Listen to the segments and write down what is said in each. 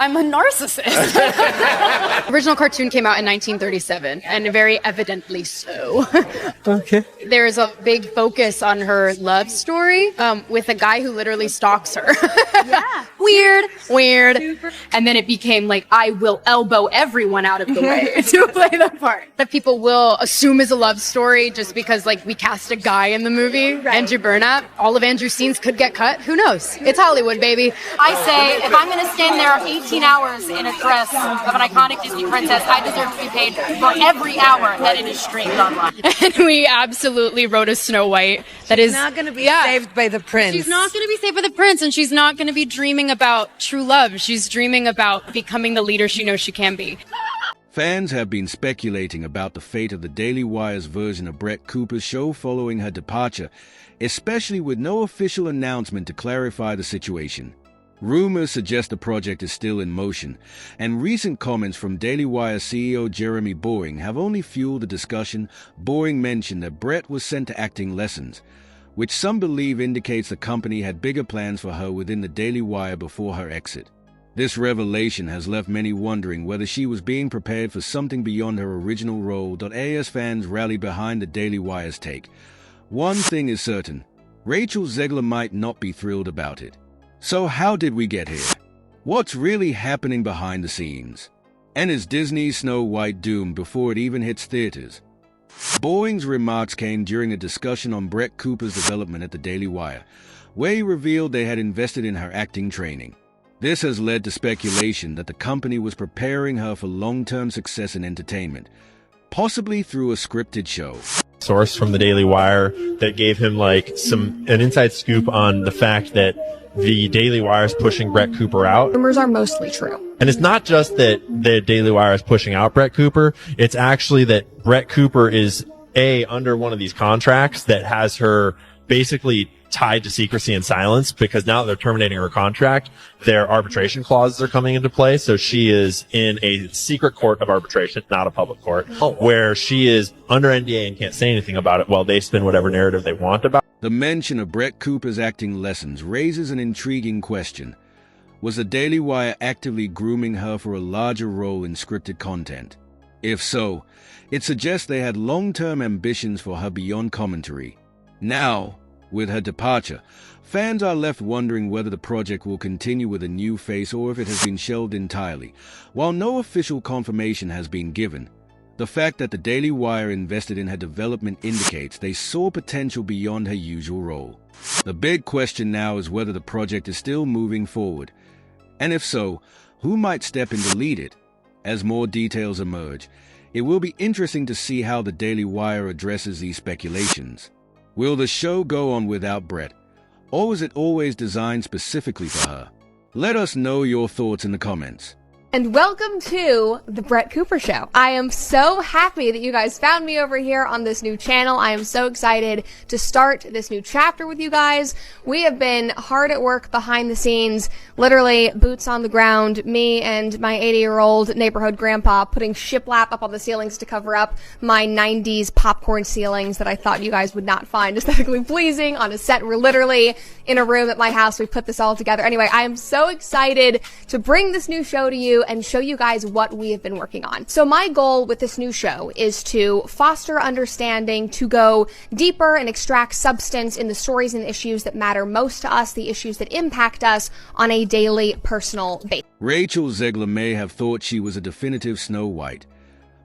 I'm a narcissist. Original cartoon came out in 1937, and very evidently so. Okay. There's a big focus on her love story with a guy who literally stalks her. Yeah. Weird. And then it became like, I will elbow everyone out of the way to play the part. That people will assume is a love story just because, like, we cast a guy in the movie, right. Andrew Burnap. All of Andrew's scenes could get cut. Who knows? It's Hollywood, baby. I say, if I'm going to stand there 18 hours in a dress of an iconic Disney princess, I deserve to be paid for every hour that it is streamed online. And we absolutely wrote a Snow White that is not going to be saved by the prince. She's not going to be saved by the prince, and she's not going to be dreaming about true love. She's dreaming about becoming the leader she knows she can be. Fans have been speculating about the fate of the Daily Wire's version of Brett Cooper's show following her departure, especially with no official announcement to clarify the situation. Rumors suggest the project is still in motion, and recent comments from Daily Wire CEO Jeremy Boring have only fueled the discussion. Boring mentioned that Brett was sent to acting lessons, which some believe indicates the company had bigger plans for her within the Daily Wire before her exit. This revelation has left many wondering whether she was being prepared for something beyond her original role. As fans rally behind the Daily Wire's take, one thing is certain: Rachel Zegler might not be thrilled about it. So how did we get here? What's really happening behind the scenes? And is Disney's Snow White doomed before it even hits theaters? Boring's remarks came during a discussion on Brett Cooper's development at the Daily Wire, where he revealed they had invested in her acting training. This has led to speculation that the company was preparing her for long-term success in entertainment, possibly through a scripted show. Source from the Daily Wire that gave him an inside scoop on the fact that the Daily Wire is pushing Brett Cooper out. Rumors are mostly true. And it's not just that the Daily Wire is pushing out Brett Cooper. It's actually that Brett Cooper is under one of these contracts that has her basically tied to secrecy and silence, because now that they're terminating her contract, their arbitration clauses are coming into play. So she is in a secret court of arbitration, not a public court, where she is under NDA and can't say anything about it while they spin whatever narrative they want about it. The mention of Brett Cooper's acting lessons raises an intriguing question. Was the Daily Wire actively grooming her for a larger role in scripted content? If so, it suggests they had long-term ambitions for her beyond commentary. Now, with her departure, fans are left wondering whether the project will continue with a new face or if it has been shelved entirely. While no official confirmation has been given, the fact that the Daily Wire invested in her development indicates they saw potential beyond her usual role. The big question now is whether the project is still moving forward, and if so, who might step in to lead it? As more details emerge, it will be interesting to see how the Daily Wire addresses these speculations. Will the show go on without Brett, or was it always designed specifically for her? Let us know your thoughts in the comments. And welcome to the Brett Cooper Show. I am so happy that you guys found me over here on this new channel. I am so excited to start this new chapter with you guys. We have been hard at work behind the scenes, literally boots on the ground, me and my 80-year-old neighborhood grandpa putting shiplap up on the ceilings to cover up my 90s popcorn ceilings that I thought you guys would not find aesthetically pleasing on a set. We're literally in a room at my house. We put this all together. Anyway, I am so excited to bring this new show to you and show you guys what we have been working on. So my goal with this new show is to foster understanding, to go deeper and extract substance in the stories and issues that matter most to us, the issues that impact us on a daily personal basis. Rachel Zegler may have thought she was a definitive Snow White,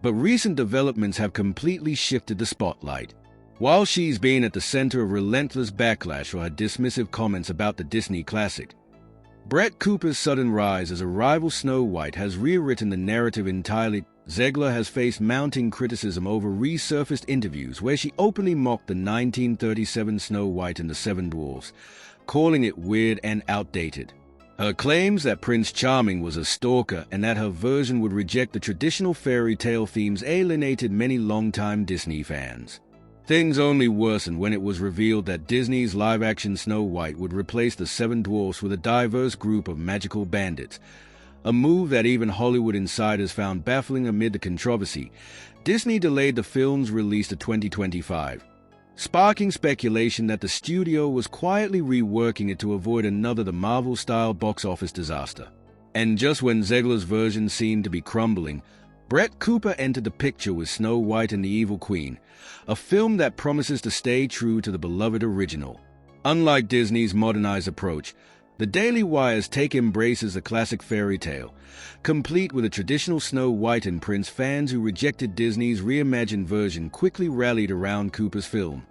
but recent developments have completely shifted the spotlight. While she's been at the center of relentless backlash for her dismissive comments about the Disney classic, Brett Cooper's sudden rise as a rival Snow White has rewritten the narrative entirely. Zegler has faced mounting criticism over resurfaced interviews where she openly mocked the 1937 Snow White and the Seven Dwarfs, calling it weird and outdated. Her claims that Prince Charming was a stalker and that her version would reject the traditional fairy tale themes alienated many longtime Disney fans. Things only worsened when it was revealed that Disney's live-action Snow White would replace the Seven Dwarfs with a diverse group of magical bandits, a move that even Hollywood insiders found baffling amid the controversy. Disney delayed the film's release to 2025, sparking speculation that the studio was quietly reworking it to avoid another The Marvel-style box office disaster. And just when Zegler's version seemed to be crumbling, Brett Cooper entered the picture with Snow White and the Evil Queen, a film that promises to stay true to the beloved original. Unlike Disney's modernized approach, the Daily Wire's take embraces a classic fairy tale, complete with a traditional Snow White and Prince. Fans who rejected Disney's reimagined version quickly rallied around Cooper's film,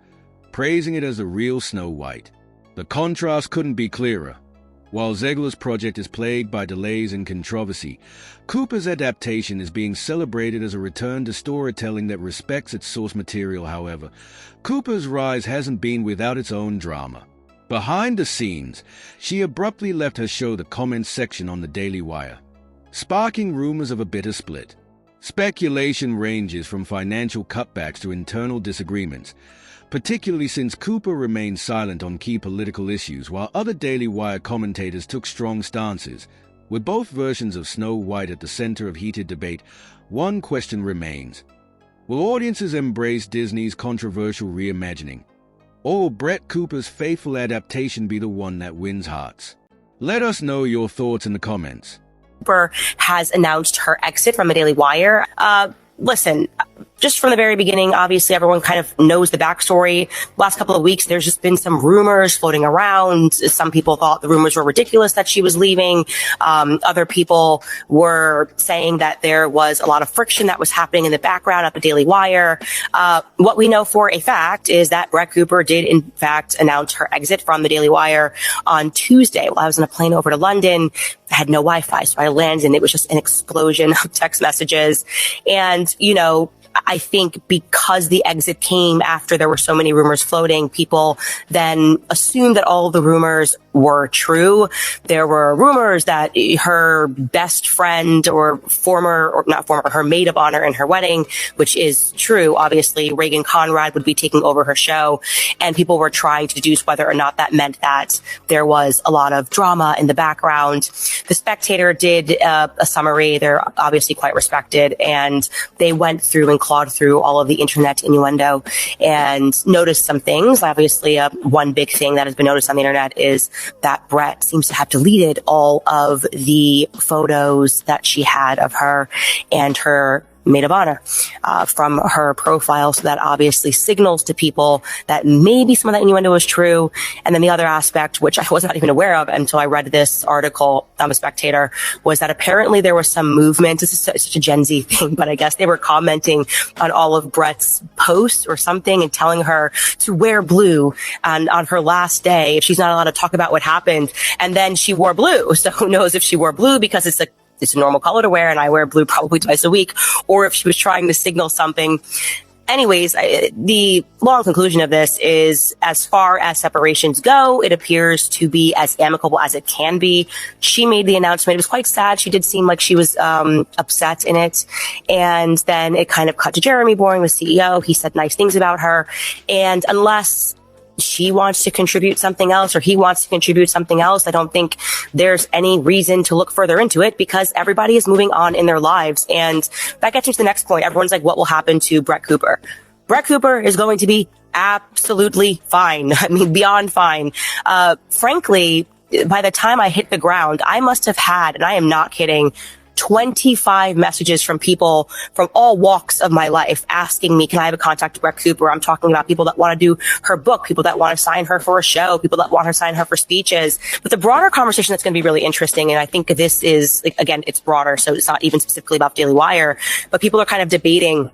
praising it as the real Snow White. The contrast couldn't be clearer. While Zegler's project is plagued by delays and controversy, Cooper's adaptation is being celebrated as a return to storytelling that respects its source material. However, Cooper's rise hasn't been without its own drama. Behind the scenes, she abruptly left her show the comments section on the Daily Wire, sparking rumors of a bitter split. Speculation ranges from financial cutbacks to internal disagreements, particularly since Cooper remained silent on key political issues while other Daily Wire commentators took strong stances. With both versions of Snow White at the center of heated debate, one question remains. Will audiences embrace Disney's controversial reimagining? Or will Brett Cooper's faithful adaptation be the one that wins hearts? Let us know your thoughts in the comments. Cooper has announced her exit from the Daily Wire. Listen, just from the very beginning, obviously everyone kind of knows the backstory. Last couple of weeks, there's just been some rumors floating around. Some people thought the rumors were ridiculous that she was leaving. Other people were saying that there was a lot of friction that was happening in the background at the Daily Wire. What we know for a fact is that Brett Cooper did in fact announce her exit from the Daily Wire on Tuesday. While I was on a plane over to London, I had no Wi-Fi, so I landed and it was just an explosion of text messages. And, you know, I think because the exit came after there were so many rumors floating, people then assumed that all of the rumors were true. There were rumors that her best friend or her maid of honor in her wedding, which is true, obviously, Reagan Conrad would be taking over her show. And people were trying to deduce whether or not that meant that there was a lot of drama in the background. The Spectator did a summary. They're obviously quite respected. And they went through and clawed through all of the internet innuendo and noticed some things. Obviously, one big thing that has been noticed on the internet is that Brett seems to have deleted all of the photos that she had of her and her maid of honor from her profile. So that obviously signals to people that maybe some of that innuendo was true. And then the other aspect, which I was not even aware of until I read this article on The Spectator, was that apparently there was some movement. This is such a Gen Z thing, but I guess they were commenting on all of Brett's posts or something and telling her to wear blue on her last day if she's not allowed to talk about what happened. And then she wore blue. So who knows if she wore blue because it's a normal color to wear and I wear blue probably twice a week, or if she was trying to signal something. Anyways, the long conclusion of this is, as far as separations go, it appears to be as amicable as it can be. She made the announcement. It was quite sad. She did seem like she was upset in it. And then it kind of cut to Jeremy Boring, the CEO. He said nice things about her. And unless she wants to contribute something else or he wants to contribute something else, I don't think there's any reason to look further into it because everybody is moving on in their lives. And that gets into the next point. Everyone's like, what will happen to Brett Cooper? Brett Cooper is going to be absolutely fine. I mean, beyond fine. Frankly, by the time I hit the ground, I must have had, and I am not kidding, 25 messages from people from all walks of my life asking me, can I have a contact with Brett Cooper? I'm talking about people that want to do her book, people that want to sign her for a show, people that want her to sign her for speeches. But the broader conversation that's going to be really interesting, and I think this is, like, again, it's broader, so it's not even specifically about Daily Wire, but people are kind of debating,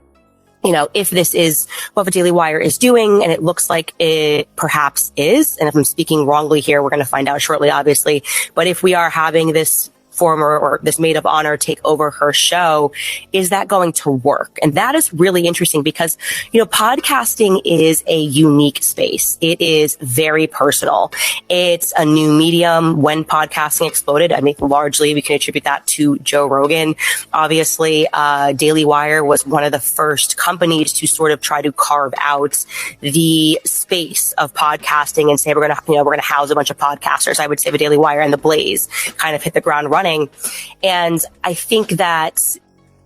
you know, if this is what the Daily Wire is doing, and it looks like it perhaps is. And if I'm speaking wrongly here, we're going to find out shortly, obviously. But if we are having this former or this maid of honor take over her show, is that going to work? And that is really interesting because, you know, podcasting is a unique space. It is very personal. It's a new medium. When podcasting exploded, I mean, largely we can attribute that to Joe Rogan. Obviously, Daily Wire was one of the first companies to sort of try to carve out the space of podcasting and say, we're going to house a bunch of podcasters. I would say the Daily Wire and The Blaze kind of hit the ground running. And I think that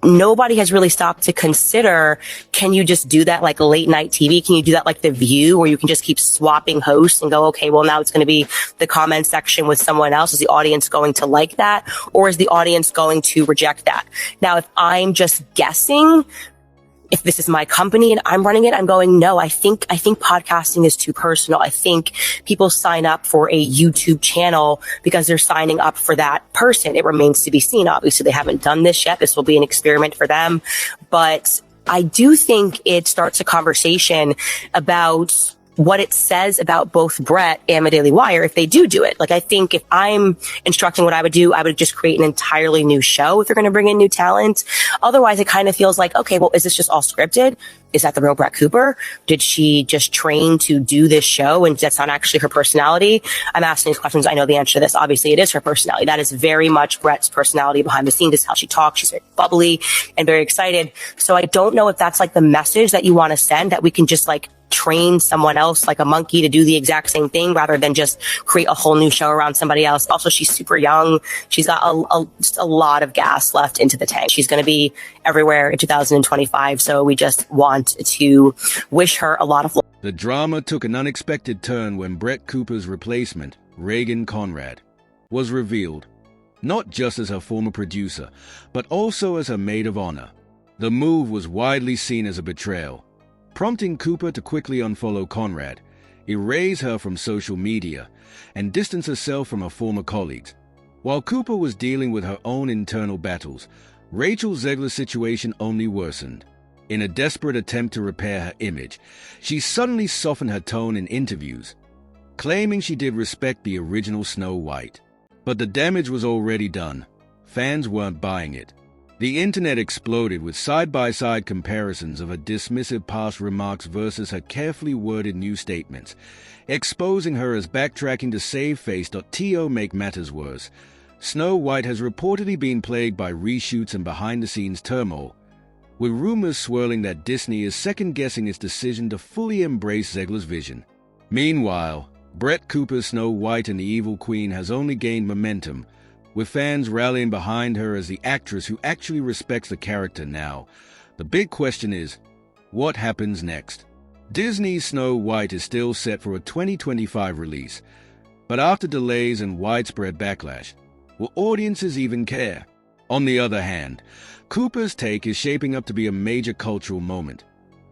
nobody has really stopped to consider, can you just do that like late night TV? Can you do that like The View, where you can just keep swapping hosts and go, okay, well, now it's going to be the comment section with someone else? Is the audience going to like that? Or is the audience going to reject that? Now, if I'm just guessing, if this is my company and I'm running it, I'm going, no, I think podcasting is too personal. I think people sign up for a YouTube channel because they're signing up for that person. It remains to be seen. Obviously, they haven't done this yet. This will be an experiment for them. But I do think it starts a conversation about what it says about both Brett and the Daily Wire if they do it. Like, I think if I'm instructing what I would do, I would just create an entirely new show if they're going to bring in new talent. Otherwise, it kind of feels like, okay, well, is this just all scripted? Is that the real Brett Cooper? Did she just train to do this show and that's not actually her personality? I'm asking these questions. I know the answer to this. Obviously, it is her personality. That is very much Brett's personality behind the scenes. This is how she talks. She's very bubbly and very excited. So I don't know if that's like the message that you want to send, that we can just like train someone else like a monkey to do the exact same thing rather than just create a whole new show around somebody else. Also, she's super young. She's got just a lot of gas left into the tank. She's going to be everywhere in 2025. So we just want to wish her a lot of luck. The drama took an unexpected turn when Brett Cooper's replacement, Reagan Conrad, was revealed, not just as her former producer, but also as her maid of honor. The move was widely seen as a betrayal, prompting Cooper to quickly unfollow Conrad, erase her from social media, and distance herself from her former colleagues. While Cooper was dealing with her own internal battles, Rachel Zegler's situation only worsened. In a desperate attempt to repair her image, she suddenly softened her tone in interviews, claiming she did respect the original Snow White. But the damage was already done. Fans weren't buying it. The internet exploded with side-by-side comparisons of her dismissive past remarks versus her carefully worded new statements, exposing her as backtracking to save face. To make matters worse, Snow White has reportedly been plagued by reshoots and behind-the-scenes turmoil, with rumors swirling that Disney is second-guessing its decision to fully embrace Zegler's vision. Meanwhile, Brett Cooper's Snow White and the Evil Queen has only gained momentum, with fans rallying behind her as the actress who actually respects the character now. The big question is, what happens next? Disney's Snow White is still set for a 2025 release, but after delays and widespread backlash, will audiences even care? On the other hand, Cooper's take is shaping up to be a major cultural moment,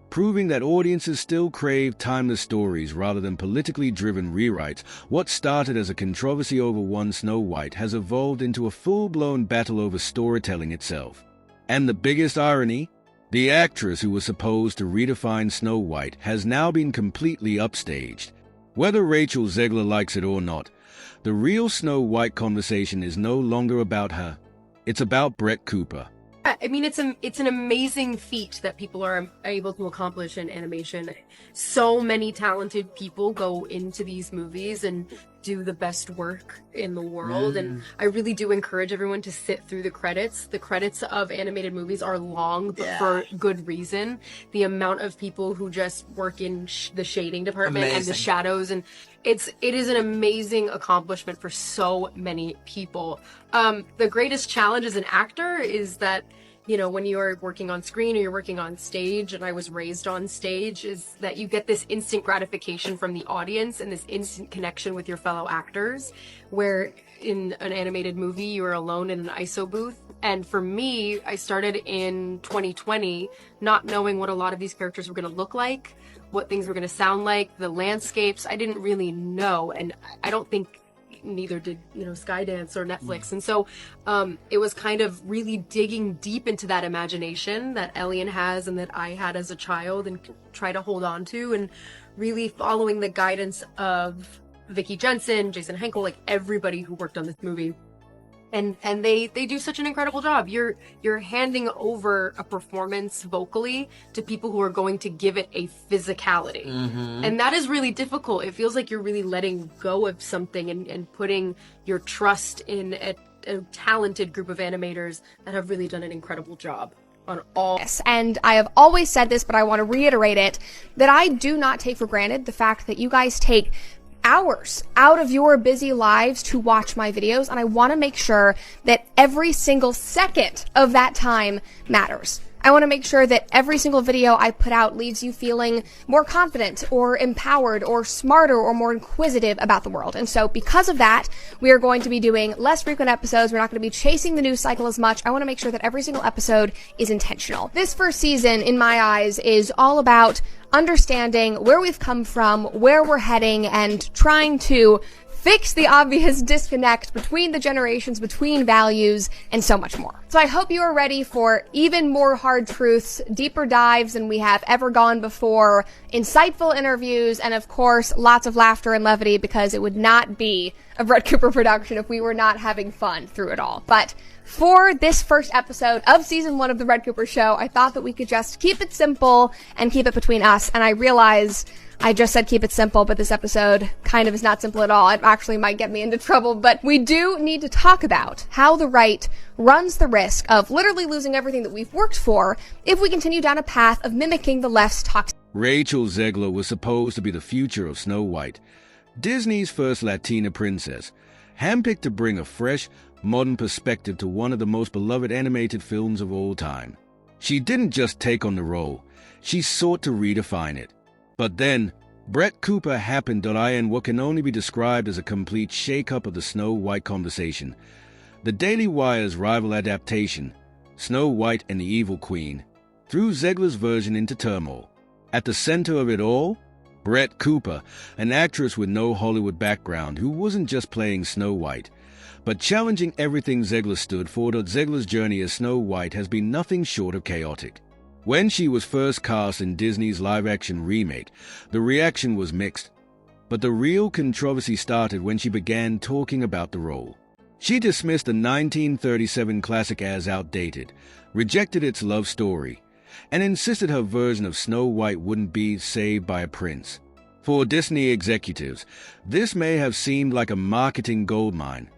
proving that audiences still crave timeless stories rather than politically driven rewrites. What started as a controversy over one Snow White has evolved into a full-blown battle over storytelling itself. And the biggest irony? The actress who was supposed to redefine Snow White has now been completely upstaged. Whether Rachel Zegler likes it or not, the real Snow White conversation is no longer about her. It's about Brett Cooper. I mean, it's an amazing feat that people are able to accomplish in animation. So many talented people go into these movies and do the best work in the world. And I really do encourage everyone to sit through the credits. The credits of animated movies are long, but for good reason. The amount of people who just work in the shading department and the shadows, and it is an amazing accomplishment for so many people. The greatest challenge as an actor is that, you know, when you're working on screen or you're working on stage, and I was raised on stage, is that you get this instant gratification from the audience and this instant connection with your fellow actors, where in an animated movie, you are alone in an ISO booth. And for me, I started in 2020, not knowing what a lot of these characters were going to look like, what things were going to sound like, the landscapes. I didn't really know. And I don't think neither did, Skydance or Netflix. And so it was kind of really digging deep into that imagination that Elian has and that I had as a child and try to hold on to, and really following the guidance of Vicki Jensen, Jason Henkel, like everybody who worked on this movie. And they do such an incredible job. You're handing over a performance vocally to people who are going to give it a physicality. And that is really difficult. It feels like you're really letting go of something and putting your trust in a talented group of animators that have really done an incredible job on all. Yes, and I have always said this, but I want to reiterate it, that I do not take for granted the fact that you guys take hours out of your busy lives to watch my videos, and I want to make sure that every single second of that time matters. I want to make sure that every single video I put out leaves you feeling more confident or empowered or smarter or more inquisitive about the world. And so because of that, we are going to be doing less frequent episodes. We're not going to be chasing the news cycle as much. I want to make sure that every single episode is intentional. This first season, in my eyes, is all about understanding where we've come from, where we're heading, and trying to fix the obvious disconnect between the generations, between values, and so much more. So I hope you are ready for even more hard truths, deeper dives than we have ever gone before, insightful interviews, and of course, lots of laughter and levity, because it would not be a Brett Cooper production if we were not having fun through it all. But for this first episode of season 1 of the Brett Cooper Show, I thought that we could just keep it simple and keep it between us. And I realize I just said keep it simple, but this episode kind of is not simple at all. It actually might get me into trouble, but we do need to talk about how the right runs the risk of literally losing everything that we've worked for if we continue down a path of mimicking the left's toxic. Rachel Zegler was supposed to be the future of Snow White, Disney's first Latina princess, handpicked to bring a fresh, modern perspective to one of the most beloved animated films of all time. She didn't just take on the role, she sought to redefine it. But then, Brett Cooper happened in what can only be described as a complete shake-up of the Snow White conversation. The Daily Wire's rival adaptation, Snow White and the Evil Queen, threw Zegler's version into turmoil. At the center of it all, Brett Cooper, an actress with no Hollywood background who wasn't just playing Snow White, but challenging everything Zegler stood for. Zegler's journey as Snow White has been nothing short of chaotic. When she was first cast in Disney's live-action remake, the reaction was mixed. But the real controversy started when she began talking about the role. She dismissed the 1937 classic as outdated, rejected its love story, and insisted her version of Snow White wouldn't be saved by a prince. For Disney executives, this may have seemed like a marketing goldmine,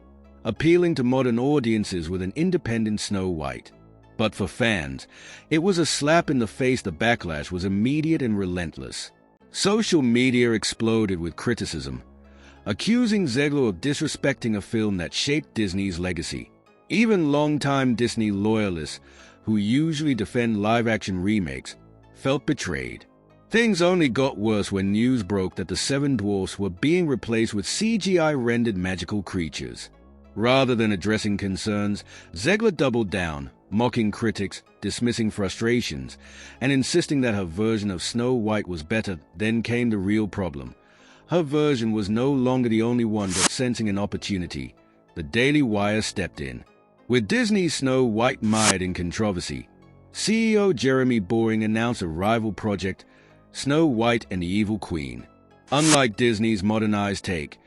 appealing to modern audiences with an independent Snow White. But for fans, it was a slap in the face. The backlash was immediate and relentless. Social media exploded with criticism, accusing Zegler of disrespecting a film that shaped Disney's legacy. Even longtime Disney loyalists, who usually defend live-action remakes, felt betrayed. Things only got worse when news broke that the Seven Dwarfs were being replaced with CGI-rendered magical creatures. Rather than addressing concerns, Zegler doubled down, mocking critics, dismissing frustrations, and insisting that her version of Snow White was better. Then came the real problem. Her version was no longer the only one, but sensing an opportunity, the Daily Wire stepped in. With Disney's Snow White mired in controversy, CEO Jeremy Boring announced a rival project, Snow White and the Evil Queen. Unlike Disney's modernized take,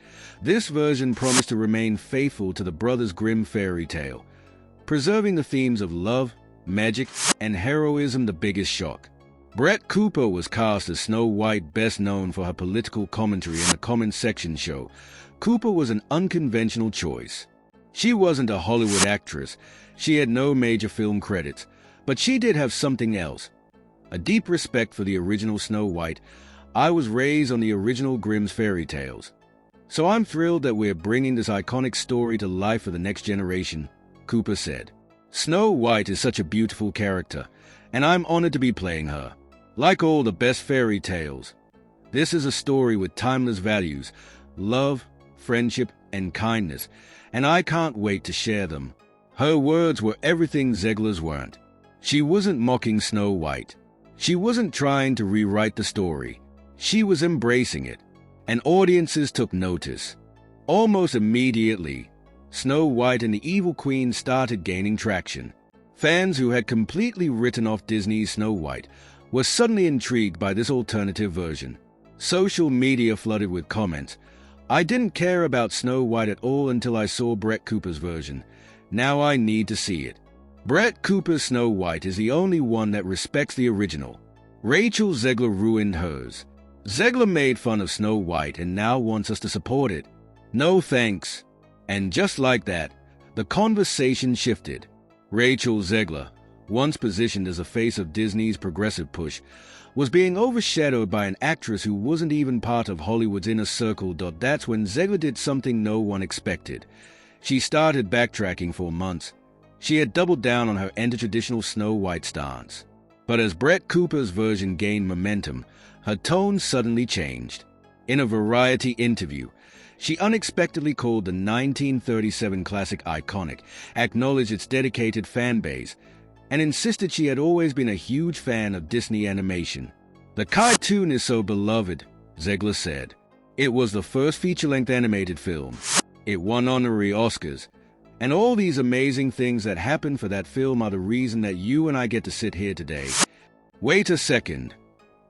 this version promised to remain faithful to the Brothers Grimm fairy tale, preserving the themes of love, magic, and heroism. The biggest shock. Brett Cooper was cast as Snow White, best known for her political commentary in the comment section show. Cooper was an unconventional choice. She wasn't a Hollywood actress, she had no major film credits, but she did have something else. A deep respect for the original Snow White. I was raised on the original Grimm's fairy tales, so I'm thrilled that we're bringing this iconic story to life for the next generation, Cooper said. Snow White is such a beautiful character, and I'm honored to be playing her. Like all the best fairy tales, this is a story with timeless values, love, friendship, and kindness, and I can't wait to share them. Her words were everything Zegler's weren't. She wasn't mocking Snow White. She wasn't trying to rewrite the story. She was embracing it, and audiences took notice. Almost immediately, Snow White and the Evil Queen started gaining traction. Fans who had completely written off Disney's Snow White were suddenly intrigued by this alternative version. Social media flooded with comments. I didn't care about Snow White at all until I saw Brett Cooper's version. Now I need to see it. Brett Cooper's Snow White is the only one that respects the original. Rachel Zegler ruined hers. Zegler made fun of Snow White and now wants us to support it. No thanks. And just like that, the conversation shifted. Rachel Zegler, once positioned as a face of Disney's progressive push, was being overshadowed by an actress who wasn't even part of Hollywood's inner circle. That's when Zegler did something no one expected. She started backtracking for months. She had doubled down on her anti-traditional Snow White stance. But as Brett Cooper's version gained momentum, her tone suddenly changed. In a Variety interview, she unexpectedly called the 1937 classic iconic, acknowledged its dedicated fan base, and insisted she had always been a huge fan of Disney animation. "The cartoon is so beloved," Zegler said. "It was the first feature-length animated film. It won honorary Oscars. And all these amazing things that happened for that film are the reason that you and I get to sit here today." Wait a second.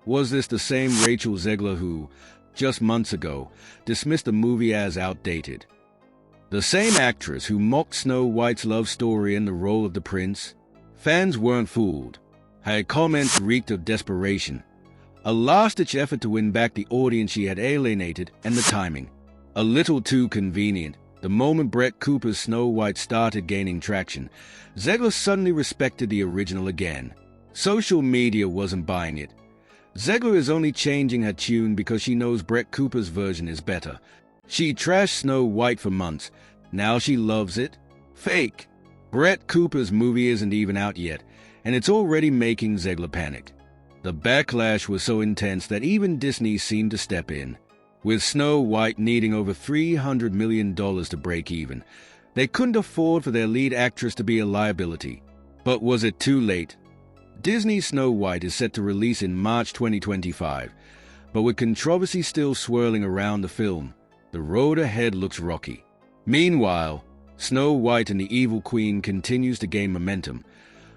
Was this the same Rachel Zegler who, just months ago, dismissed the movie as outdated? The same actress who mocked Snow White's love story and the role of the prince? Fans weren't fooled. Her comments reeked of desperation. A last-ditch effort to win back the audience she had alienated, and the timing. A little too convenient. The moment Brett Cooper's Snow White started gaining traction, Zegler suddenly respected the original again. Social media wasn't buying it. Zegler is only changing her tune because she knows Brett Cooper's version is better. She trashed Snow White for months. Now she loves it? Fake. Brett Cooper's movie isn't even out yet, and it's already making Zegler panic. The backlash was so intense that even Disney seemed to step in. With Snow White needing over $300 million to break even, they couldn't afford for their lead actress to be a liability. But was it too late? Disney's Snow White is set to release in March 2025, but with controversy still swirling around the film, the road ahead looks rocky. Meanwhile, Snow White and the Evil Queen continues to gain momentum,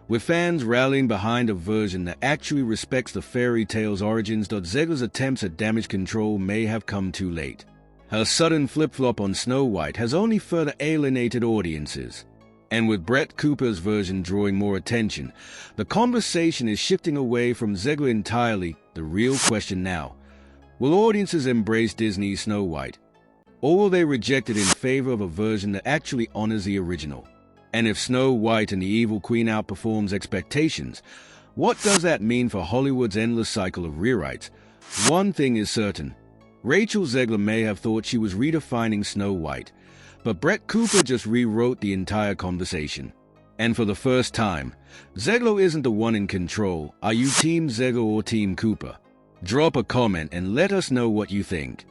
with fans rallying behind a version that actually respects the fairy tale's origins. Zegler's attempts at damage control may have come too late. Her sudden flip-flop on Snow White has only further alienated audiences. And with Brett Cooper's version drawing more attention, the conversation is shifting away from Zegler entirely. The real question now: will audiences embrace Disney's Snow White, or will they reject it in favor of a version that actually honors the original? And if Snow White and the Evil Queen outperforms expectations, what does that mean for Hollywood's endless cycle of rewrites? One thing is certain: Rachel Zegler may have thought she was redefining Snow White, but Brett Cooper just rewrote the entire conversation. And for the first time, Zegler isn't the one in control. Are you Team Zegler or Team Cooper? Drop a comment and let us know what you think.